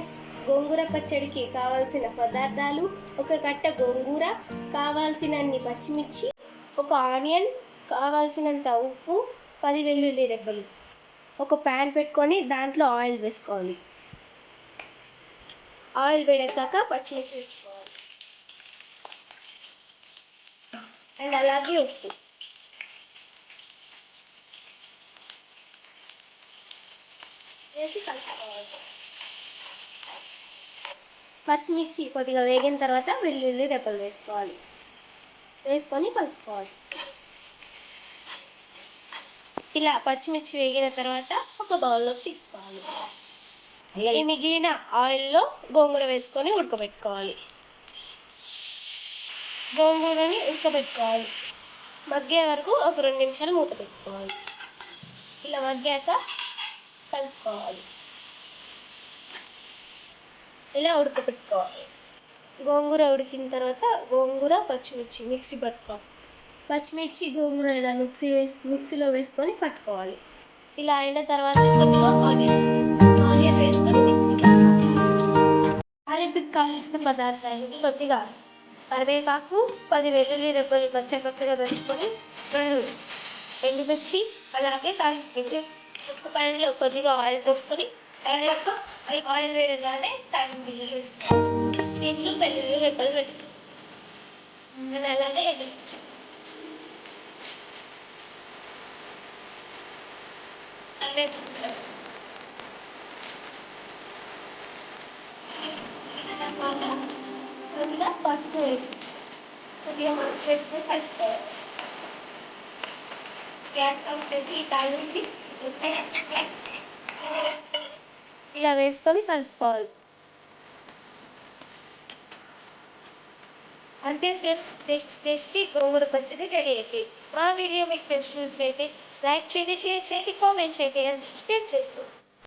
Friends, గోంగూర పచ్చడికి కావాల్సిన పదార్థాలు: ఒక కట్ట గోంగూర, కావాల్సినన్ని పచ్చిమిర్చి, ఒక ఆనియన్, కావాల్సినంత ఉప్పు, 10 వెల్లుల్లి రెబ్బలు. ఒక ప్యాన్ పెట్టుకొని దాంట్లో ఆయిల్ వేసుకోవాలి. ఆయిల్ వేడెక్కాక పచ్చిమిర్చి వేసుకోవాలి అండ్ అలాగే ఉప్పు వేసి కలుపుకోవాలి. పచ్చిమిర్చి కొద్దిగా వేగిన తర్వాత వెల్లుల్లి రెబ్బలు వేసుకొని కలుపుకోవాలి. ఇలా పచ్చిమిర్చి వేగిన తర్వాత ఒక బౌల్లోకి తీసుకోవాలి. ఈ మిగిలిన ఆయిల్లో గోంగూర వేసుకొని ఉడకబెట్టుకోవాలి. గోంగూరని ఉడకబెట్టుకోవాలి. మగ్గే వరకు ఒక 2 నిమిషాలు మూత పెట్టుకోవాలి. ఇలా మగ్గాక కలుపుకోవాలి. ఇలా ఉడకబెట్టుకోవాలి. గోంగూర ఉడికిన తర్వాత గోంగూర పచ్చిమిర్చి మిక్సీ పట్టుకోవాలి. పచ్చిమిర్చి గోంగూర ఇలా మిక్సీలో వేసుకొని పట్టుకోవాలి. ఇలా అయిన తర్వాత కొద్దిగా ఆనియన్ వేసుకొని మిక్సీ తాలింపుకి కావాల్సిన పదార్థాలు: కొద్దిగా కరివేపాకు, 10 వెల్లుల్లి రెబ్బలు పచ్చగా వేసుకొని, 2 ఎండుమిర్చి, అలాగే తాలింపు పైనలో కొద్దిగా ఆయిల్ పోసుకొని ఆయిల్ వేయగానే తాలింపు వేసుకోవాలి. దీంట్లో వెల్లుల్లి రెబ్బలు వేసుకోవాలి. అలాగే ఎండుమిర్చి కొద్దిగా పసుపు వేసి కొద్దిగా పసుపు వేసుకొని కలుపుకోవాలి. గ్యాస్ ఆఫ్ చేసి ఈ తాలింపు ఇలా వేసుకొని కలుపుకోవాలి. అంతే ఫ్రెండ్స్, టేస్టీ గోంగూర పచ్చడి రెడీ అయిపోయింది. మా వీడియో మీకు నచ్చినట్లయితే లైక్ చేయండి, షేర్ చేయండి, కామెంట్ చేయండి, సబ్స్క్రైబ్ చేసుకోండి.